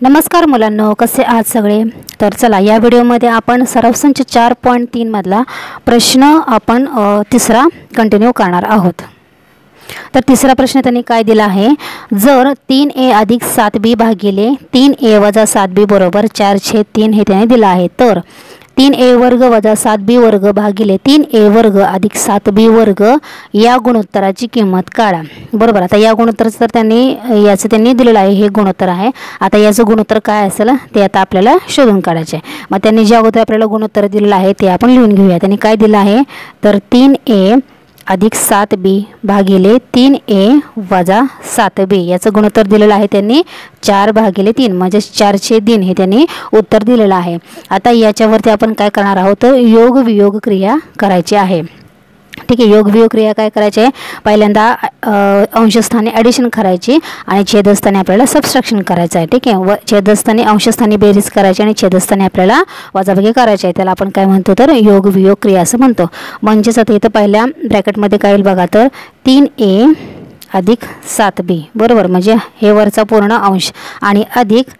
नमस्कार मुलांनो, कसे आहात सगळे। तर चला या व्हिडिओमध्ये आपण सराव संच 4.3 मधला प्रश्न आपण तिसरा कंटिन्यू करणार आहोत। तर तिसरा प्रश्न त्यांनी काय दिला आहे, जर 3a अधिक 7b भागिले 3a वजा 7b बरोबर 4/3 हे त्याने दिला आहे, तर 3a वर्ग वजा 7b वर्ग भागिले 3a वर्ग अधिक 7b वर्ग या गुणोत्तराची किंमत काढा। बरोबर, आता या गुणोत्तराचं तर त्यांनी दिलेलं आहे, हे गुणोत्तर आहे। आता याचं गुणोत्तर काय असेल ते आता आपल्याला शोधून काढायचे आहे। मग त्यांनी ज्या अगोदर आपल्याला गुणोत्तर दिलेलं आहे ते आपण लिहून घेऊया। त्यांनी काय दिलं आहे, तर 3a अधिक 7b भागिले 3a वजा 7b याचं गुणोत्तर दिलेलं आहे त्यांनी 4/3 म्हणजे 4/3 हे त्यांनी उत्तर दिलेलं आहे। आता याच्यावरती आपण काय करणार आहोत, तर योग वियोग क्रिया करायची आहे। ठीक आहे, योग वियोग क्रिया काय करायची आहे, पहिल्यांदा अंशस्थानी ॲडिशन करायची आणि छेदस्थानी आपल्याला सबट्रॅक्शन करायचं आहे। ठीक आहे, व छेदस्थानी अंशस्थानी बेरीज करायची आणि छेदस्थानी आपल्याला वजाबाकी करायची आहे, त्याला आपण काय म्हणतो, तर योग वियोग क्रिया असं म्हणतो। म्हणजेच आता इथं पहिल्या ब्रॅकेटमध्ये काय येईल बघा, तर 3a अधिक 7b बरोबर, म्हणजे हे वरचा पूर्ण अंश आणि अधिक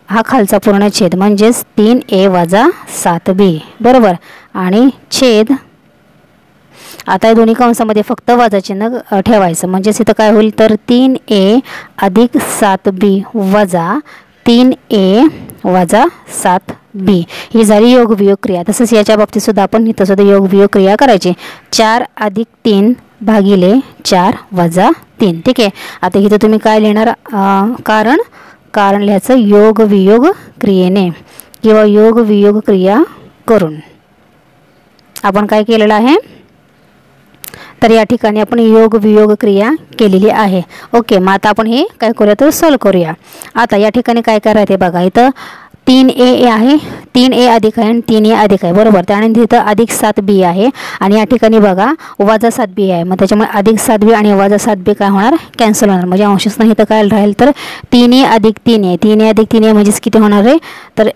हा खालचा पूर्ण छेद म्हणजेच 3a वजा 7b बरोबर, आणि छेद आता या दोन्ही कंसामध्ये फक्त वजा चिन्ह ठेवायचं, म्हणजेच इथं काय होईल, तर 3a अधिक 7b वजा 3a वजा 7b ही झाली योग वियोग क्रिया। तसंच याच्या बाबतीत सुद्धा आपण इथं सुद्धा योग वियोग क्रिया करायची, 4 अधिक 3 भागिले 4 वजा 3। ठीक आहे, आता इथं तुम्ही काय लिहिणार, कारण लिहायचं योग वियोग क्रियेने किंवा योग वियोग क्रिया करून आपण काय केलेलं आहे, तर या ठिकाणी आपण योग वियोग क्रिया केलेली आहे। ओके, मग आता आपण हे काय करूया, तर सॉल्व करूया। आता या ठिकाणी काय करायचं बघा, इथं 3a आहे, 3a अधिक आहे आणि 3a अधिक आहे बरोबर, त्यानंतर इथं अधिक 7b आहे आणि या ठिकाणी बघा वजा 7b आहे, मग त्याच्यामुळे अधिक 7b आणि वजा 7b काय होणार, कॅन्सल होणार। म्हणजे अंशस्थानी इथं काय राहील, तर 3a अधिक 3a, 3a अधिक 3a म्हणजेच किती होणार आहे, तर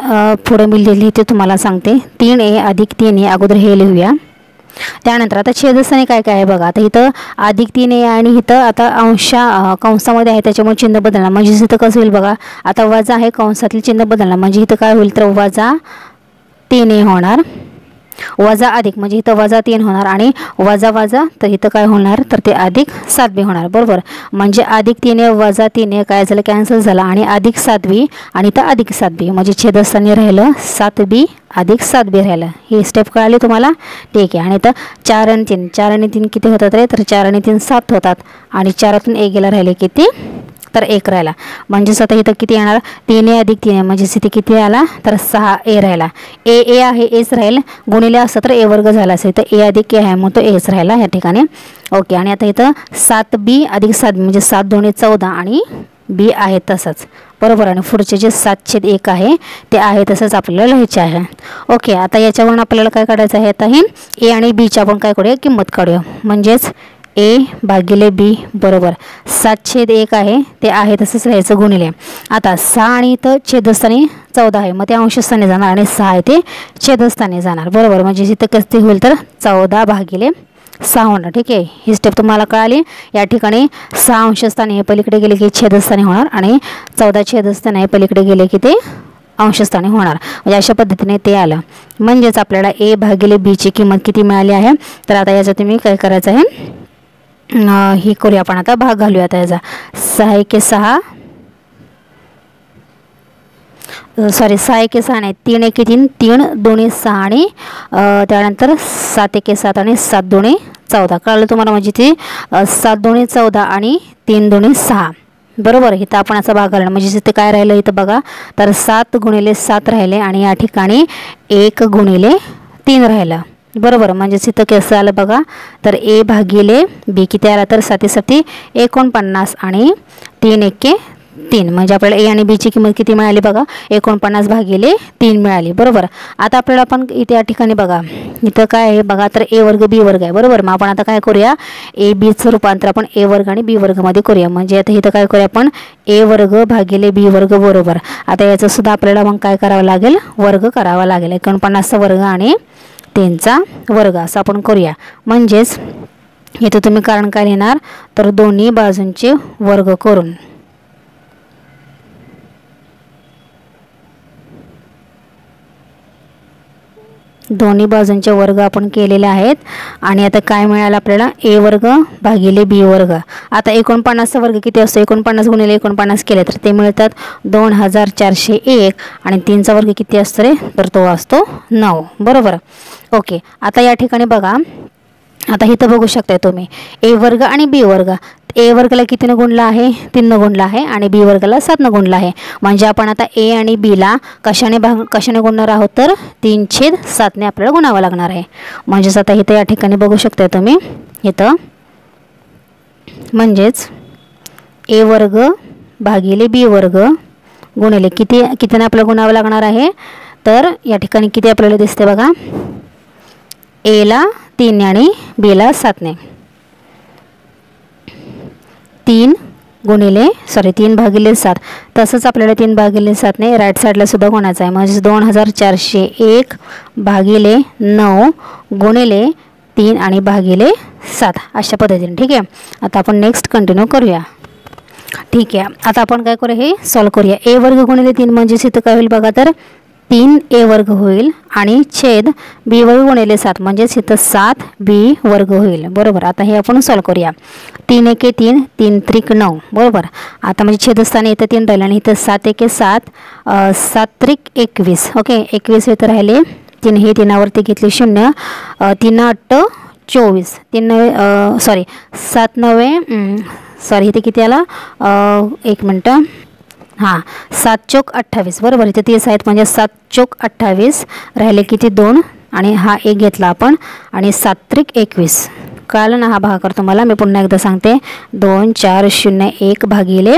पुढे मी लिहिते तुम्हाला सांगते, 3a अधिक 3a अगोदर हे लिहूया। त्यानंतर आता छेदस्थानी काय काय आहे बघा, आता इथं अधिक 3a आणि इथं आता कंसामध्ये आहे त्याच्यामुळे चिन्ह बदलणार, म्हणजे इथं कसं होईल बघा, आता वजा आहे कंसातील चिन्ह बदलणार, म्हणजे इथं काय होईल, तर वजा 3a होणार वजा अधिक, म्हणजे इथं वजा 3 होणार आणि वजा वजा तर इथं काय होणार, तर ते अधिक 7b होणार बरोबर। म्हणजे अधिक 3a वजा 3a काय झालं, कॅन्सल झाला आणि अधिक 7b आणि इथं अधिक 7b म्हणजे छेदस्थानी राहिलं 7b अधिक 7b राहिलं। ही स्टेप कळाली तुम्हाला, ठीक आहे। आणि इथं 4 आणि 3 किती होतात रे, तर 4 आणि 3 7 होतात आणि 4तून 1 गेला राहिले किती, तर 1 राहिला। म्हणजेच आता इथं किती येणार, 3a अधिक 3a म्हणजेच इथे किती आला, तर 6a राहिला। a आहे aच राहील, गुणिले असतं तर a वर्ग झाला असेल, तर a अधिक a आहे मग तो aच राहिला या ठिकाणी। ओके, आणि आता इथं 7b अधिक 7b म्हणजे 7 दोन्ही 14 आणि b आहे तसंच बरोबर, आणि पुढचे जे 7/1 आहे ते आहे तसंच आपल्याला लिहायचे आहे। ओके, आता याच्यावरून आपल्याला काय काढायचं आहे, आता हे a आणि b ची आपण काय करूया, किंमत काढूया। म्हणजेच a भागिले b बरोबर 7/1 आहे ते आहे तसंच राहायचं गुणिले, आता 6 आणि इथं छेदस्थानी 14 आहे, मग ते अंशस्थानी जाणार आणि 6 आहे ते छेदस्थानी जाणार बरोबर, म्हणजे इथं कसं होईल, तर 14/6 होणार। ठीक आहे, ही स्टेप तुम्हाला कळाली। या ठिकाणी 6 अंशस्थानी हे पलीकडे गेले की छेदस्थानी होणार आणि 14 छेदस्थानी हे पलीकडे गेले की ते अंशस्थानी होणार, म्हणजे अशा पद्धतीने ते आलं। म्हणजेच आपल्याला a भागिले b ची किंमत किती मिळाली आहे, तर आता याचं तुम्ही काय करायचं आहे, ही करूया आपण, आता भाग घालूया। आता याचा 6 1 6 सॉरी 6 1 6 नाही, 3 1 3 3 2 6 आणि त्यानंतर 7 1 7 आणि 7 2 14 कळलं तुम्हाला, म्हणजे ती 7 2 14 आणि 3 2 6 बरोबर। इथं आपण असा भाग घालणार, म्हणजे इथे काय राहिलं, इथं बघा तर 7 गुणिले 7 राहिले आणि या ठिकाणी 1 गुणिले 3 राहिलं बरोबर। म्हणजे इथं कसं आलं बघा, तर a भागिले b किती आला, तर 7 7 49 आणि 3 1 3 म्हणजे आपल्याला a आणि b ची किंमत किती मिळाली बघा, 49 भागिले 3 मिळाली बरोबर। आता आपल्याला आपण इथे या ठिकाणी बघा इथं काय आहे बघा, तर a वर्ग b वर्ग आहे बरोबर। मग आपण आता काय करूया, a b चं रूपांतर आपण a वर्ग आणि b वर्ग मध्ये करूया, म्हणजे आता इथं काय करूया आपण a वर्ग भागिले b वर्ग बरोबर। आता याचं सुद्धा आपल्याला मग काय करावं लागेल, वर्ग करावा लागेल, 49चा वर्ग आणि 3चा वर्ग असं आपण करूया। म्हणजेच इथं तुम्ही कारण काय लिहिणार, तर दोन्ही बाजूंचे वर्ग करून दोन्ही बाजूंचे वर्ग आपण केलेले आहेत आणि आता काय मिळालं आपल्याला a वर्ग भागिले b वर्ग. आता 49चा वर्ग किती असतो 49 गुणिले 49 केले तर ते मिळतात 2401 आणि 3चा वर्ग किती असतो रे तर तो असतो 9 बरोबर. ओके आता या ठिकाणी बघा आता इथं बघू शकता तुम्ही a वर्ग आणि b वर्ग. a वर्गला कितीने गुणला आहे 3ने गुणला आहे आणि b वर्गला 7ने गुणला आहे. म्हणजे आपण आता a आणि b ला कशाने गुणणार आहोत तर 3/7ने आपल्याला गुणावं लागणार आहे. म्हणजेच आता इथं या ठिकाणी बघू शकता तुम्ही इथं म्हणजेच a वर्ग भागिले b वर्ग गुणिले कितीने आपल्याला गुणावं लागणार आहे तर या ठिकाणी किती आपल्याला दिसते बघा a ला 3 आणि b ला 7ने 3 भागिले 7 तसंच आपल्याला 3 भागिले 7ने राईट साईडला सुद्धा गुणायचं आहे. म्हणजे 2401 भागिले 9 गुणिले 3 आणि भागिले 7 अशा पद्धतीने. ठीक आहे आता आपण नेक्स्ट कंटिन्यू करूया. ठीक आहे आता आपण काय करूया हे सॉल्व करूया. a वर्ग गुणिले 3 म्हणजेच इथं काय होईल बघा तर 3a वर्ग होईल आणि छेद b वर्ग गुणिले 7 म्हणजेच इथं 7b वर्ग होईल बरोबर. आता हे आपण सॉल्व करूया. 3 एके 3 3 त्रिक 9 बरोबर. आता म्हणजे छेदस्थानी इथं 3 राहिले आणि इथं 7 एके 7 7 त्रिक 21 ओके 21 इथं राहिले 3 हे 3वरती घेतले 0 3 8 24 3 9 सॉरी 7 9 सॉरी इथे किती आला 1 मिनटं हां 7 चौक 28 बरोबर. इथे 30 आहेत म्हणजे 7 चौक 28 राहिले किती 2 आणि हा 1 घेतला आपण आणि 7 त्रिक 21 कळलं ना. हा भागाकार तुम्हाला मी पुन्हा एकदा सांगते 2 4 0 1 भागिले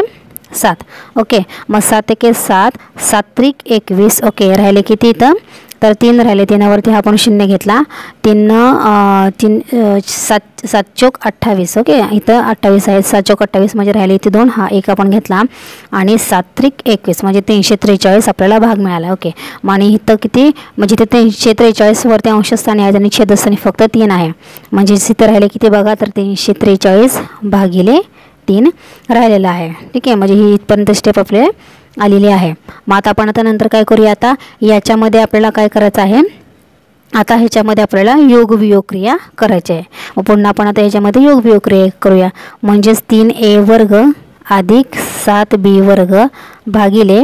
7 ओके. मग 7 एके 7 7 त्रिक 21 ओके राहिले किती इथं तर 3 राहिले 3वरती हा आपण 0 घेतला 7 चौक 28 ओके. इथं 28 आहे 7 चौक 28 म्हणजे राहिले इथे 2 हा 1 आपण घेतला आणि 7 त्रिक 21 म्हणजे 343 आपल्याला भाग मिळाला ओके. आणि इथं किती म्हणजे ते 343 वरती अंशस्थानी आहे आणि छेदस्थानी फक्त 3 आहे म्हणजे इथं राहिले किती बघा तर 343 भागिले 3 राहिलेला आहे. ठीक आहे म्हणजे ही इथपर्यंत स्टेप आपले आलेली आहे. मग आता नंतर काय करूया आता याच्यामध्ये आपल्याला काय करायचं आहे आता ह्याच्यामध्ये आपल्याला योग वियोग क्रिया करायची आहे. मग पुन्हा आपण आता ह्याच्यामध्ये योग वियोग क्रिया करूया. म्हणजेच 3a वर्ग अधिक 7b वर्ग भागिले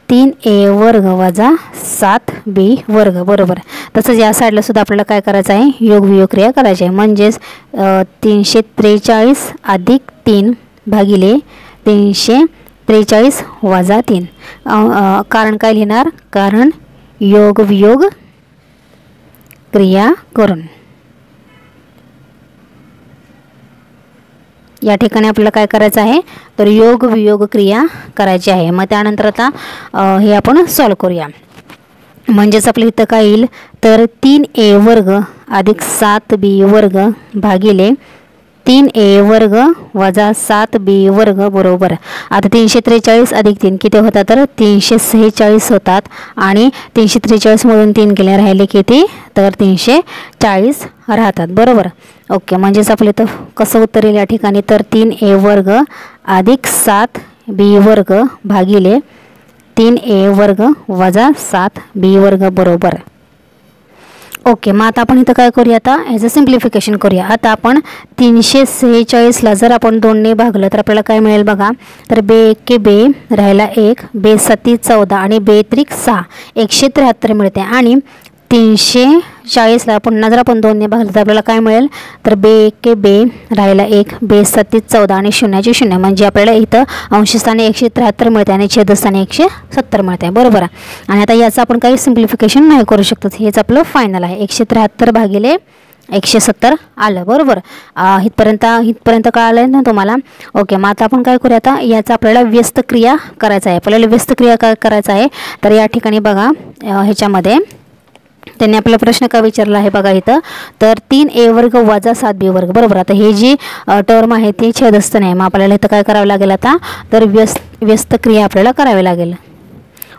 3a वर्ग वजा 7b वर्ग बरोबर. तसंच या साईडला सुद्धा आपल्याला काय करायचं आहे योग वियोग क्रिया करायची आहे. म्हणजेच 343 अधिक 3 भागिले 343 वजा 3 कारण काय लिहिणार कारण योग वियोग क्रिया करून या ठिकाणी आपल्याला काय करायचं आहे तर योग वियोग क्रिया करायची आहे. मग त्यानंतर आता हे आपण सॉल्व करूया. म्हणजेच आपल्या इथं काय येईल तर 3a वर्ग अधिक 7b वर्ग भागिले 3a वर्ग वजा 7b वर्ग बरोबर. आता 343 अधिक 3 किती होतात तर 346 होतात आणि 343 मधून 3 गेले राहिले किती तर 340 राहतात बरोबर. ओके म्हणजेच आपलं इथं कसं उत्तर येईल या ठिकाणी तर 3a वर्ग अधिक 7b वर्ग भागिले 3a वर्ग वजा 7b वर्ग बरोबर. ओके मग आता आपण इथं काय करूया आता ह्याचं सिम्प्लिफिकेशन करूया. आता आपण 346ला जर आपण 2ने भागलं तर आपल्याला काय मिळेल बघा तर बे एके बे राहिला 1 बे 7 14 आणि बे त्रिक 6 173 मिळते आणि 340ला पुन्हा जर आपण 2ने भागलं तर आपल्याला काय मिळेल तर बे एके बे राहिला 1 बे 7 14 आणि 0चे 0 म्हणजे आपल्याला इथं अंशस्थानी 173 मिळते आणि छेदस्थानी 170 मिळते बरोबर. आणि आता याचं आपण काही सिम्प्लिफिकेशन नाही करू शकतो हेच आपलं फायनल आहे 173 भागिले 170 आलं बरोबर. इथपर्यंत कळालं ना तुम्हाला. ओके मग आता आपण काय करूया आता याचा आपल्याला व्यस्त क्रिया करायचा आहे. आपल्याला व्यस्त क्रिया काय करायचं आहे तर या ठिकाणी बघा ह्याच्यामध्ये त्यांनी आपला प्रश्न का विचारला आहे बघा इथं तर 3a वर्ग वजा 7b वर्ग बरोबर. आता हे जी टर्म आहे ती छेदस्थ नाही मग आपल्याला इथं काय करावं लागेल आता तर व्यस्त क्रिया आपल्याला करावी लागेल.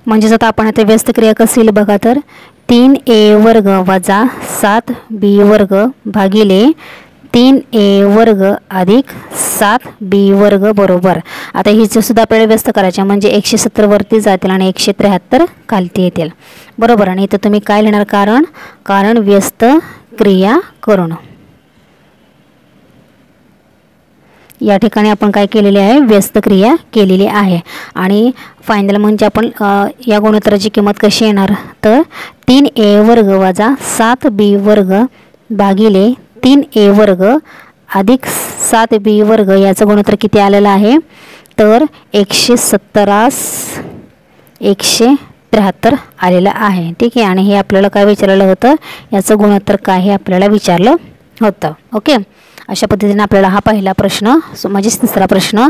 म्हणजेच आता आपण आता व्यस्त क्रिया कशी येईल बघा तर 3a वर्ग वजा 7b वर्ग भागिले 3a वर्ग अधिक 7b वर्ग बरोबर. आता हिचं सुद्धा आपल्याला व्यस्त करायचे म्हणजे 170 वरती जातील आणि 173 खालती येतील बरोबर. आणि इथं तुम्ही काय लिहिणार, कारण व्यस्त क्रिया करून. या ठिकाणी आपण काय केलेले आहे, व्यस्त क्रिया केलेली आहे. आणि फायनल म्हणजे आपण या गुणोत्तराची किंमत कशी येणार, तर 3a वर्ग वजा 7b वर्ग भागिले 3a वर्ग अधिक 7b वर्ग याचं गुणोत्तर किती आलेलं आहे, तर 173 आलेलं आहे. ठीक आहे. आणि हे आपल्याला काय विचारलेलं होतं, याचं गुणोत्तर काय हे आपल्याला विचारलं होतं. ओके. अशा पद्धतीने आपल्याला हा पहिला प्रश्न म्हणजे तिसरा प्रश्न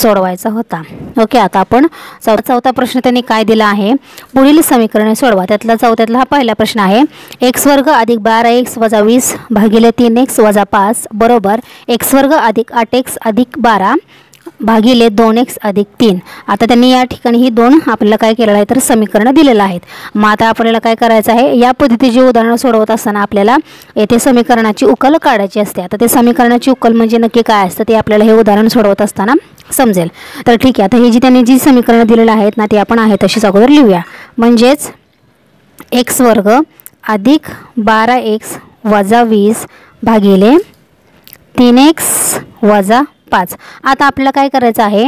सोडवायचा होता. ओके. आता आपण चौथा प्रश्न त्यांनी काय दिला आहे, पुढील समीकरणे सोडवा. त्यातला हा पहिला प्रश्न आहे, x वर्ग अधिक 12x वजा 20 भागिले 3x वजा 5 बरोबर x वर्ग अधिक 8x अधिक 12 भागिले 2x अधिक 3. आता त्यांनी या ठिकाणी ही दोन आपल्याला काय केलेलं आहे, तर समीकरणं दिलेलं आहेत. मग आता आपल्याला काय करायचं आहे, या पद्धतीचे उदाहरण सोडवत असताना आपल्याला येथे समीकरणाची उकल काढायची असते. आता ते समीकरणाची उकल म्हणजे नक्की काय असतं ते आपल्याला हे उदाहरण सोडवत असताना समजेल. तर ठीक आहे. आता ही त्यांनी जी समीकरणं दिलेली आहेत ना, ती आपण आहे तशीच अगोदर लिहूया. म्हणजेच x वर्ग अधिक 12x वजा 20 भागिले 3x वजा 5. आता आपल्याला काय करायचं आहे,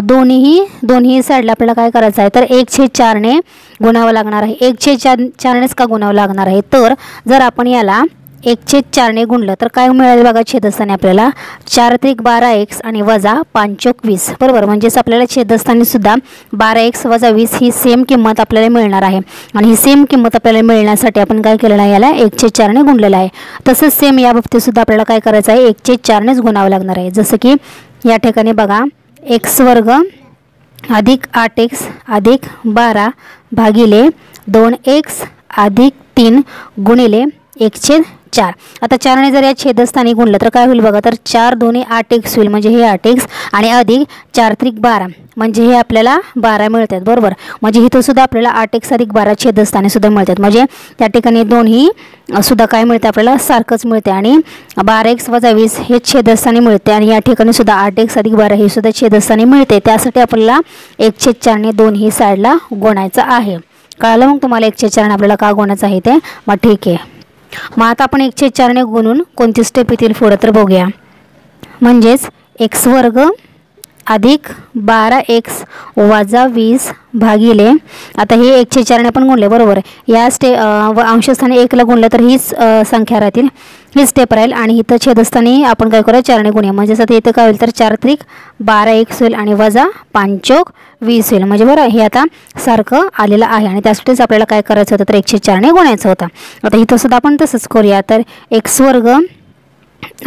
दोन्ही साईडला आपल्याला काय करायचं आहे, तर 1/4 ने गुणावं लागणार आहे. 1/4 नेच का गुणावं लागणार आहे, तर जर आपण याला 1/4 ने गुणलं तर काय मिळेल बघा, छेदस्थानी आपल्याला 4 12x आणि वजा 5 20 बरोबर. म्हणजेच आपल्याला छेदस्थानी सुद्धा 12x वजा 20 ही सेम किंमत आपल्याला मिळणार आहे. आणि ही सेम किंमत आपल्याला मिळण्यासाठी आपण काय केलेलं आहे, याला 1/4 ने गुणलेलं आहे. तसंच सेम या बाबतीत सुद्धा आपल्याला काय करायचं आहे, 1/4 नेच गुणावं लागणार आहे. जसं की या ठिकाणी बघा, x वर्ग अधिक 8x अधिक 12 भागिले 2x अधिक 3 गुणिले 1/4. आता 4 ने जर या छेदस्थानी गुणलं तर काय होईल बघा, तर 4 2 8x होईल म्हणजे हे 8x आणि अधिक 4 3 12 म्हणजे हे आपल्याला 12 मिळतात बरोबर. म्हणजे इथं सुद्धा आपल्याला 8x अधिक 12 छेदस्थानी सुद्धा मिळतात. म्हणजे त्या ठिकाणी दोन्ही सुद्धा काय मिळते आपल्याला, सारखंच मिळते. आणि 12x वजा 20 हे छेदस्थानी मिळते आणि या ठिकाणी सुद्धा 8x अधिक 12 हे सुद्धा छेदस्थानी मिळते. त्यासाठी आपल्याला 1/4 ने दोन्ही साईडला गुणायचं आहे. कळालं मग तुम्हाला 1/4 ने आपल्याला का गुणायचं आहे ते. मग ठीक आहे. मग आता आपण 1/4 ने गुणून कोणती स्टेप येतील पुढं तर बघूया. म्हणजेच x वर्ग अधिक 12x वजा 20 भागिले, आता हे 1/4 ने पण गुणले बरोबर. या अंशस्थानी 1ला गुणलं तर हीच संख्या राहतील, ही स्टेप राहील. आणि इथं छेदस्थानी आपण काय करूया, 4 ने गुणूया. म्हणजेच आता इथं काय होईल, तर 4 3 12x होईल आणि वजा 5 20 होईल. म्हणजे बरं हे आता सारखं आलेलं आहे आणि त्यासाठीच आपल्याला काय करायचं होतं, तर 1/4 ने गुणायचं होतं. आता इथं सुद्धा आपण तसंच करूया. तर x वर्ग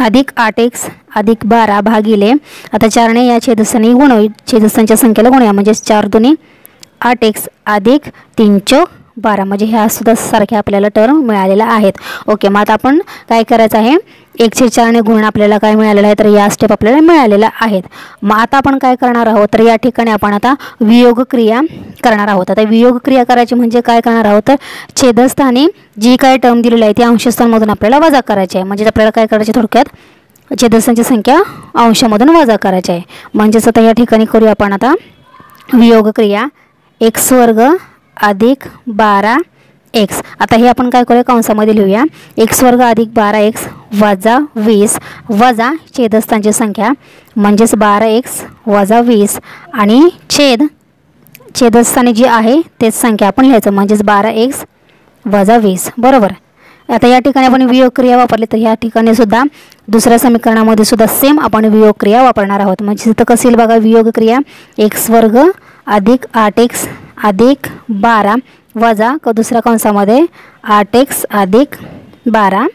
अधिक 8x अधिक 12 भागिले, आता 4 ने या छेदस्थानी गुणवू, छेदस्थांच्या संख्येला गुणूया. म्हणजे 4 2 8x अधिक 3 12 म्हणजे ह्या सुद्धा सारख्या आपल्याला टर्म मिळालेल्या आहेत. ओके. मग आता आपण काय करायचं आहे, 1/4 ने गुणून आपल्याला काय मिळालेलं आहे, तर या स्टेप आपल्याला मिळालेल्या आहेत. मग आता आपण काय करणार आहोत, तर या ठिकाणी आपण आता वियोग क्रिया करणार आहोत. आता वियोग क्रिया करायची म्हणजे काय करणार आहोत, तर छेदस्थानी जी काय टर्म दिलेली आहे ती अंशस्थानमधून आपल्याला वजा करायची आहे. म्हणजे आपल्याला काय करायचे, थोडक्यात छेदस्थांची संख्या अंशामधून वजा करायची आहे. म्हणजेच आता या ठिकाणी करूया आपण आता वियोग क्रिया. x वर्ग अधिक 12x, आता हे आपण काय करूया, कंसामध्ये लिहूया. x वर्ग अधिक 12x वजा 20 वजा छेदस्थांची संख्या म्हणजेच 12x वजा 20 आणि छेदस्थानी जी आहे तेच संख्या आपण लिहायचं म्हणजेच 12x वजा 20 बरोबर. आता या ठिकाणी आपण वियोग क्रिया वापरली तर या ठिकाणी सुद्धा दुसऱ्या समीकरणामध्ये सुद्धा सेम आपण वियोग क्रिया वापरणार आहोत. म्हणजे इथं कसं येईल बघा, वियोग क्रिया x वर्ग अधिक 8x अधिक 12 वजा दुसऱ्या कंसामध्ये 8x अधिक 12.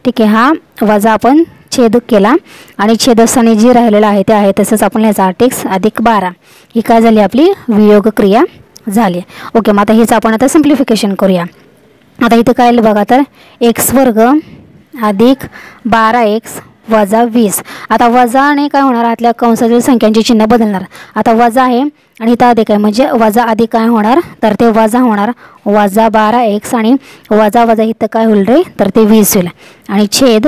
ठीक आहे. हा वजा आपण छेद केला आणि छेदस्थानी जी राहिलेलं आहे ते आहे तसंच आपण लिहायचं 8x अधिक 12. ही काय झाली, आपली वियोग क्रिया झाली. ओके. मग आता हेच आपण आता सिम्प्लिफिकेशन करूया. आता इथे काय आलं बघा, तर x वर्ग अधिक 12x वजा 20. आता वजाने काय होणार, आतल्या कंसातील संख्यांची चिन्ह बदलणार. आता वजा आहे आणि इथं अधिक आहे म्हणजे वजा अधिक काय होणार, तर ते वजा होणार वजा 12x आणि वजा वजा इथं काय होईल रे, तर ते 20 होईल आणि छेद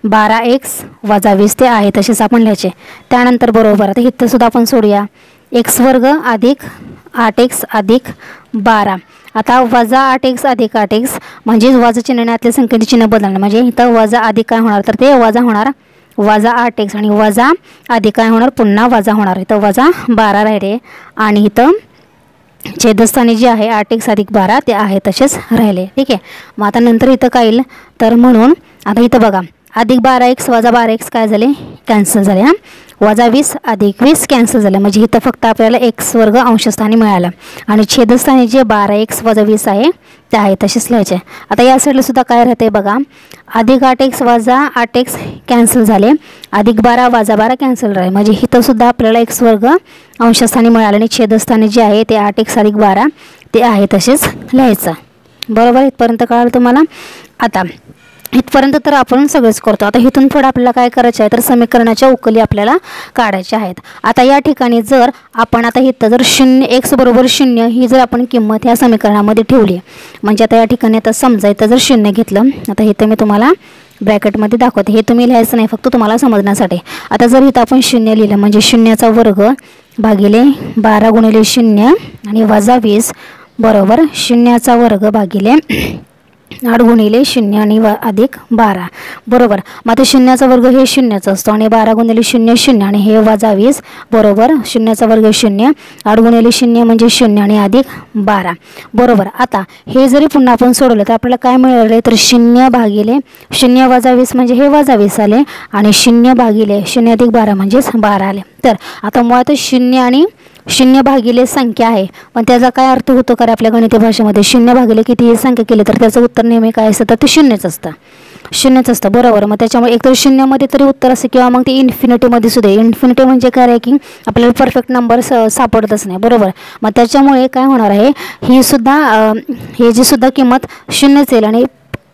12x वजा 20 ते आहे तसेच आपण लिहायचे. त्यानंतर बरोबर आता इथं सुद्धा आपण सोडूया. x वर्ग अधिक 8x अधिक 12. आता वजा 8x अधिक 8x म्हणजे वजा चिन्हाने आतल्या संख्येचे चिन्ह बदलणार. म्हणजे इथं वजा अधिक काय होणार तर ते वजा होणार वजा 8x आणि वजा अधिक काय होणार पुन्हा वजा होणार. इथं वजा 12 राहिले आणि इथं छेदस्थानी जे आहे 8x अधिक 12 ते आहे तसेच राहिले. ठीक आहे. मग आता नंतर इथं काय येईल तर म्हणून आता इथं बघा अधिक 12x वजा 12x काय झाले कॅन्सल झाले. हां वजा 20 अधिक 20 कॅन्सल झालं. म्हणजे इथं फक्त आपल्याला x वर्ग अंशस्थानी मिळाला आणि छेदस्थानी जे 12x वजा 20 आहे ते आहे तसेच लिहायचे. आता या साईडला सुद्धा काय राहते बघा अधिक 8x वजा 8x कॅन्सल झाले. अधिक 12 वजा 12 कॅन्सल राहिले. म्हणजे इथं सुद्धा आपल्याला x वर्ग अंशस्थानी मिळाले आणि छेदस्थानी जे आहे ते 8x अधिक 12 ते आहे तसेच लिहायचं. बरोबर इथपर्यंत कळालं तुम्हाला. आता इथपर्यंत तर आपण सगळंच करतो. आता इथून पुढे आपल्याला काय करायचं आहे तर समीकरणाच्या उकली आपल्याला काढायच्या आहेत. आता या ठिकाणी जर आपण आता इथं जर 0 x बरोबर 0 ही जर आपण किंमत ह्या समीकरणामध्ये ठेवली म्हणजे आता या ठिकाणी आता समजा इथं जर 0 घेतलं. आता इथं मी तुम्हाला ब्रॅकेटमध्ये दाखवते. हे तुम्ही लिहायचं नाही फक्त तुम्हाला समजण्यासाठी. आता जर इथं आपण 0 लिहिलं म्हणजे 0चा वर्ग भागिले 12 गुणिले 0 आणि वजा 20 बरोबर 0चा वर्ग भागिले 8 गुणिले 0 आणि अधिक 12 बरोबर. मग आता 0चा वर्ग हे 0च असतो आणि 12 गुणिले 0 0 आणि हे वजा 20 बरोबर 0चा वर्ग 0 8 गुणिले 0 म्हणजे 0 आणि अधिक 12 बरोबर. आता हे जरी पुन्हा आपण सोडवलं तर आपल्याला काय मिळाले तर 0 भागिले 0 वजा 20 म्हणजे हे वजा 20 आले आणि 0 भागिले 0 अधिक 12 म्हणजेच 12 आले. तर आता मुळात 0 आणि 0 भागिले संख्या आहे पण त्याचा काय अर्थ होतो का आपल्या गणिती भाषेमध्ये 0 भागिले कितीही संख्या केली तर त्याचं उत्तर नेहमी काय असतं तर ते 0च असतं 0च असतं बरोबर. मग त्याच्यामुळे एकतर 0मध्ये तरी उत्तर असतं किंवा मग ते इन्फिनिटीमध्ये सुद्धा. इन्फिनिटी म्हणजे काय आहे की आपल्याला परफेक्ट नंबर सापडतच नाही बरोबर. मग त्याच्यामुळे काय होणार आहे ही सुद्धा हे जी सुद्धा किंमत 0च येईल आणि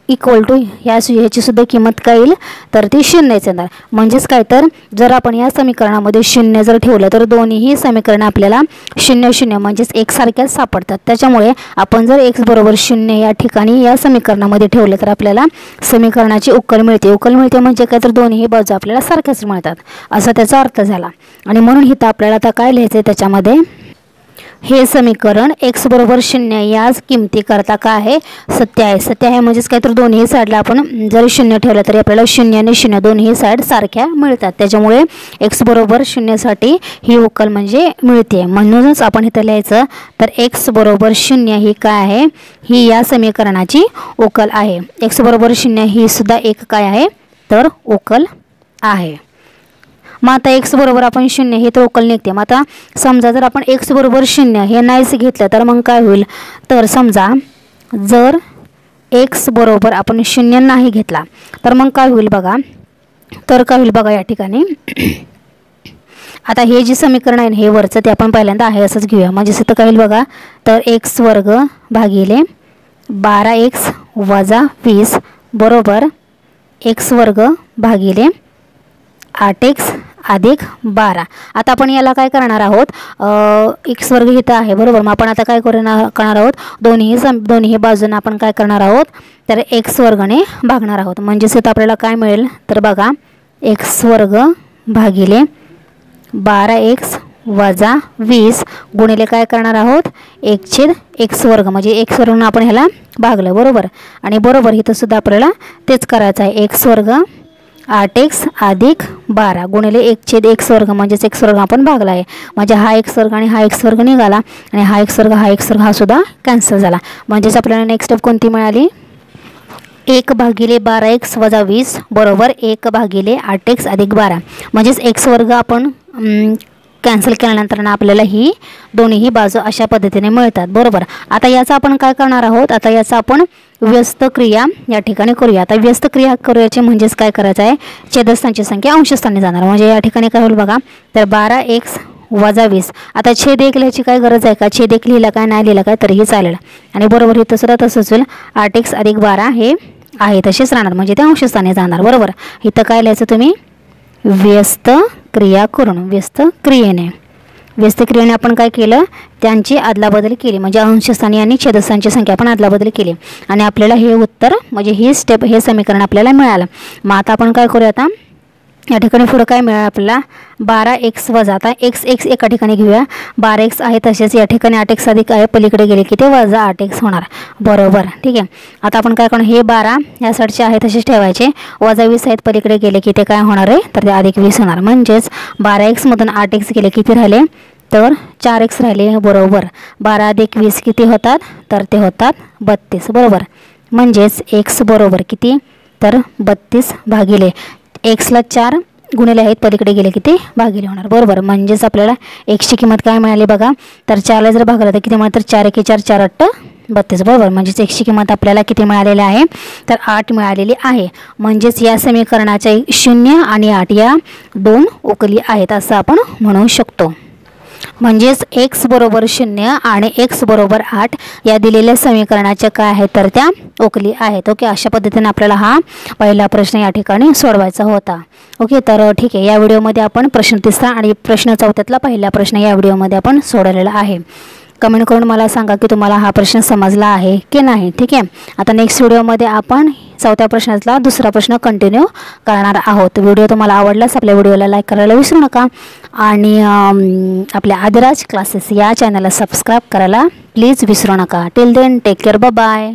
इक्वल टू ह्याची सुद्धा किंमत काय येईल तर ती 0च येणार. म्हणजेच काय तर जर आपण या समीकरणामध्ये 0 जर ठेवलं तर दोन्हीही समीकरणं आपल्याला 0 0 म्हणजेच एकसारख्याच सापडतात. त्याच्यामुळे आपण जर x बरोबर 0 या ठिकाणी या समीकरणामध्ये ठेवलं तर आपल्याला समीकरणाची उकल मिळते. उकल मिळते म्हणजे काय तर दोन्ही बाजू आपल्याला सारख्याच मिळतात असा त्याचा अर्थ झाला. आणि म्हणून इथं आपल्याला आता काय लिहायचं आहे त्याच्यामध्ये हे समीकरण x बरोबर 0 याच किमतीकरता काय आहे सत्य आहे. सत्य आहे म्हणजेच काय तर दोन्ही साईडला आपण जरी 0 ठेवलं तरी आपल्याला 0 आणि 0 दोन्ही साईड सारख्या मिळतात. त्याच्यामुळे x बरोबर 0 साठी ही उकल म्हणजे मिळते. म्हणूनच आपण इथं लिहायचं तर x बरोबर 0 ही काय आहे ही या समीकरणाची उकल आहे. x बरोबर 0 ही सुद्धा एक काय आहे तर उकल आहे. मग आता x बरोबर आपण 0 हे तर उकल निघते. मग आता समजा जर आपण x बरोबर 0 हे नाहीच घेतलं तर मग काय होईल तर समजा जर x बरोबर आपण 0 नाही घेतला तर मग काय होईल बघा तर काय होईल बघा या ठिकाणी आता हे जे समीकरण आहे हे वरचं ते आपण पहिल्यांदा आहे असंच घेऊया. म्हणजे इथं काय होईल बघा तर x वर्ग भागिले 12x वजा 20 बरोबर x वर्ग भागिले 8x अधिक 12. आता आपण याला काय करणार आहोत x वर्ग इथं आहे बरोबर. मग आपण आता काय करणार आहोत दोन्ही बाजूंना आपण काय करणार आहोत तर x वर्गने भागणार आहोत. म्हणजेच इथं आपल्याला काय मिळेल तर बघा x वर्ग भागिले 12x वजा 20 गुणिले काय करणार आहोत 1/x वर्ग म्हणजे x वर्गने आपण ह्याला भागलं बरोबर. आणि बरोबर इथं सुद्धा आपल्याला तेच करायचं आहे x वर्ग 8x अधिक 12 गुणिले 1/x वर्ग म्हणजेच x वर्ग आपण भागला आहे. म्हणजे हा x वर्ग आणि हा x वर्ग निघाला आणि हा x वर्ग हा सुद्धा कॅन्सल झाला. म्हणजेच आपल्याला नेक्स्ट स्टेप कोणती मिळाली 1 भागिले 12x वजा 20 बरोबर 1 भागिले 8x अधिक 12. म्हणजेच x वर्ग आपण कॅन्सल केल्यानंतर ना आपल्याला ही दोन्हीही बाजू अशा पद्धतीने मिळतात बरोबर. आता याचा आपण काय करणार आहोत आता याचा आपण व्यस्त क्रिया या ठिकाणी करूया. आता व्यस्त क्रिया करूयाची म्हणजेच काय करायचं आहे छेदस्थानाची संख्या अंशस्थानी जाणार. म्हणजे या ठिकाणी काय होईल बघा तर 12x वजा 20. आता छेद 1 लिहायची काय गरज आहे का छेद 1 लिहिला काय नाही लिहिला काय तरीही चालेल. आणि बरोबर इथं सुद्धा तसंच होईल 8x अधिक 12 हे आहे तसेच राहणार म्हणजे ते अंशस्थानी जाणार बरोबर. इथं काय लिहायचं तुम्ही व्यस्त क्रिया करून व्यस्त क्रियेने व्यस्त क्रियेने आपण काय केलं, त्यांची अदलाबदल केली, म्हणजे अंशस्थानी आणि छेदस्थानाची संख्या आपण अदलाबदल केली आणि आपल्याला हे उत्तर म्हणजे ही स्टेप हे समीकरण आपल्याला मिळालं. मग आता आपण काय करूया, आता या ठिकाणी पुढं काय मिळालं आपल्याला 12x वजा, आता x एका ठिकाणी घेऊया, 12x आहे तसेच या ठिकाणी 8x अधिक आहे, पलीकडे गेले की ते वजा 8x होणार, बरोबर. ठीक आहे, आता आपण काय करणार, हे 12 या साईडचे आहे तसेच ठेवायचे, वजा 20 आहेत पलीकडे गेले की ते काय होणार आहे, तर ते अधिक 20 होणार. म्हणजेच 12x मधून 8x गेले किती राहिले, तर 4x राहिले, बरोबर. 12 अधिक 20 किती होतात, तर ते होतात 32, बरोबर. म्हणजेच x बरोबर किती, तर 32 भागिले एक्सला 4 गुणिले आहेत पलीकडे गेले की ते भागिले होणार, बरोबर. म्हणजेच आपल्याला एक्सची किंमत काय मिळाली बघा, तर 4ला जर भागलं तर किती मिळालं, तर 4 एके 4, 4 8 32, बरोबर. म्हणजेच एक्सची किंमत आपल्याला किती मिळालेली आहे, तर 8 मिळालेली आहे. म्हणजेच या समीकरणाच्या 0 आणि 8 या 2 उकली आहेत असं आपण म्हणू शकतो. म्हणजेच x बरोबर 0 आणि x बरोबर 8 या दिलेल्या समीकरणाच्या काय आहेत, तर त्या उकली आहेत. ओके, अशा पद्धतीने आपल्याला हा पहिला प्रश्न या ठिकाणी सोडवायचा होता. ओके, तर ठीक आहे, या व्हिडिओमध्ये आपण प्रश्न 3 आणि प्रश्न 4 पहिला प्रश्न या व्हिडिओमध्ये आपण सोडवलेला आहे. कमेंट करून मला सांगा की तुम्हाला हा प्रश्न समजला आहे की नाही. ठीक आहे, आता नेक्स्ट व्हिडिओमध्ये आपण 4थ्या प्रश्नातला दुसरा प्रश्न कंटिन्यू करणार आहोत. व्हिडिओ तुम्हाला आवडल्यास आपल्या व्हिडिओला लाईक करायला विसरू नका आणि आपल्या आदिराज क्लासेस या चॅनलला सबस्क्राईब करायला प्लीज विसरू नका. Till then take care, bye.